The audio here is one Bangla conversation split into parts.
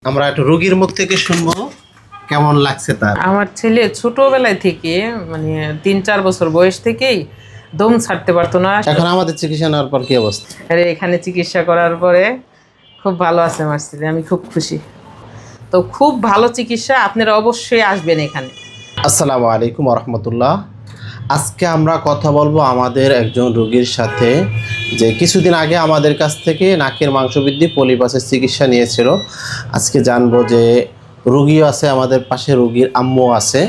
আমরা একটা রোগীর মুখ থেকে শুনবো কেমন লাগছে তার। আমার ছেলে ছোটবেলায় থেকে মানে 3-4 বছর বয়স থেকেই দম ছাড়তে পারতো না। এখন আমাদের চিকিৎসা নেওয়ার পর কি অবস্থা? আরে এখানে চিকিৎসা করার পরে খুব ভালো আছে আমার ছেলে, আমি খুব খুশি। তো খুব ভালো চিকিৎসা, আপনারা অবশ্যই আসবেন এখানে। আসসালামু আলাইকুম রহমতুল্লাহ। আজকে আমরা কথা বলবো আমাদের একজন রোগীর সাথে, যে কিছুদিন আগে আমাদের কাছ থেকে নাকের মাংসবৃদ্ধি পলিপাসের চিকিৎসা নিয়েছিল। আজকে জানবো যে রোগীও আছে, আমাদের পাশে রোগীর আম্মু আছে।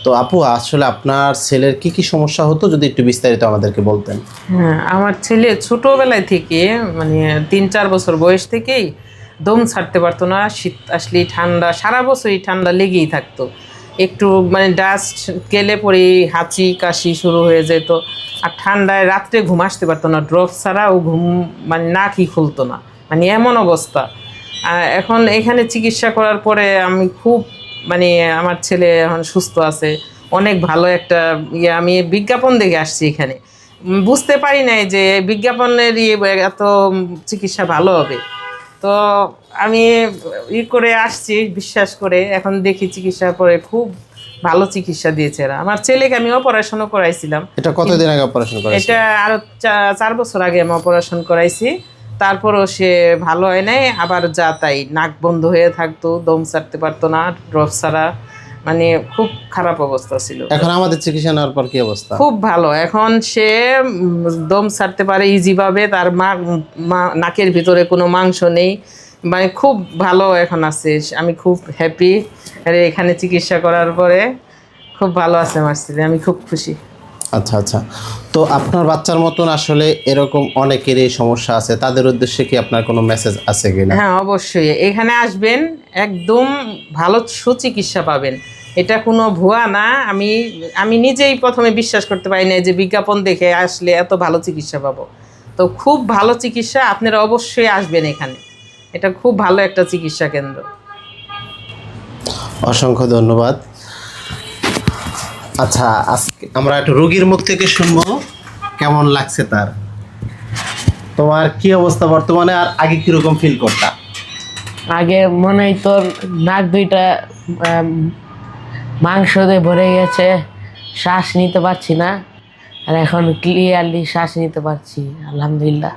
তো আপু, আসলে আপনার ছেলের কি কি সমস্যা হতো, যদি একটু বিস্তারিত আমাদেরকে বলতেন। হ্যাঁ, আমার ছেলে ছোটবেলায় থেকে মানে 3-4 বছর বয়স থেকেই দম ছাড়তে পারতো না। শীত আসলেই ঠান্ডা, সারা বছরই ঠান্ডা লেগেই থাকতো। একটু মানে ডাস্ট গেলে পরেই হাঁচি কাশি শুরু হয়ে যেত। আর ঠান্ডায় রাত্রে ঘুম আসতে পারতো না, ড্রপ ছাড়া ও ঘুম মানে নাকই খুলতো না, মানে এমন অবস্থা। এখন এখানে চিকিৎসা করার পরে আমি খুব মানে আমার ছেলে এখন সুস্থ আছে, অনেক ভালো একটা আমি বিজ্ঞাপন দেখে আসছি এখানে। বুঝতে পারি নাই যে বিজ্ঞাপনের এত চিকিৎসা ভালো হবে। তো আমি করে আসছি বিশ্বাস করে, এখন দেখি চিকিৎসার পরে খুব ভালো চিকিৎসা দিয়েছে এরা। আমার ছেলেকে আমি অপারেশনও করাইছিলাম। এটা কতদিন আগে অপারেশন করেছেন? এটা আরো 4 বছর আগে আমি অপারেশন করাইছি। তারপরও সে ভালো হয় নাই, আবার যা তাই নাক বন্ধ হয়ে থাকতো, দম ছাড়তে পারতো না, ড্রপ ছাড়া, মানে খুব খারাপ অবস্থা ছিল। এখন আমাদের চিকিৎসা নেওয়ার পর কি অবস্থা? খুব ভালো, এখন সে দম ছাড়তে পারে ইজিভাবে। তার নাকের ভিতরে কোনো মাংস নেই, মানে খুব ভালো এখন আছে। আমি খুব হ্যাপি এখানে চিকিৎসা করার পরে। খুব ভালো আছে আমার ছেলে, আমি খুব খুশি। আচ্ছা আচ্ছা। তো আপনার বাচ্চার মতন আসলে এরকম অনেকেরই সমস্যা আছে, তাদের উদ্দেশ্যে কি আপনার কোনো মেসেজ আছে কিনা? হ্যাঁ, অবশ্যই এখানে আসবেন, একদম ভালো সুচিকিৎসা পাবেন। এটা কোনো ভুয়া না। আমি নিজেই প্রথমে বিশ্বাস করতে পারি না যে বিজ্ঞাপন দেখে আসলে এত ভালো চিকিৎসা পাবো। তো খুব ভালো চিকিৎসা, আপনারা অবশ্যই আসবেন এখানে। এটা খুব ভালো একটা চিকিৎসা কেন্দ্র। অসংখ্য ধন্যবাদ। আচ্ছা, আজকে আমরা একটা রোগীর মুখ থেকে শুনবো কেমন লাগছে তার। তোমার কি অবস্থা বর্তমানে, আর আগে কিরকম ফিল করতা? আগে মনে হয় তোর নাক দুইটা মাংস দিয়ে ভরে গেছে, শ্বাস নিতে পারছি না। আর এখন ক্লিয়ারলি শ্বাস নিতে পারছি, আলহামদুলিল্লাহ।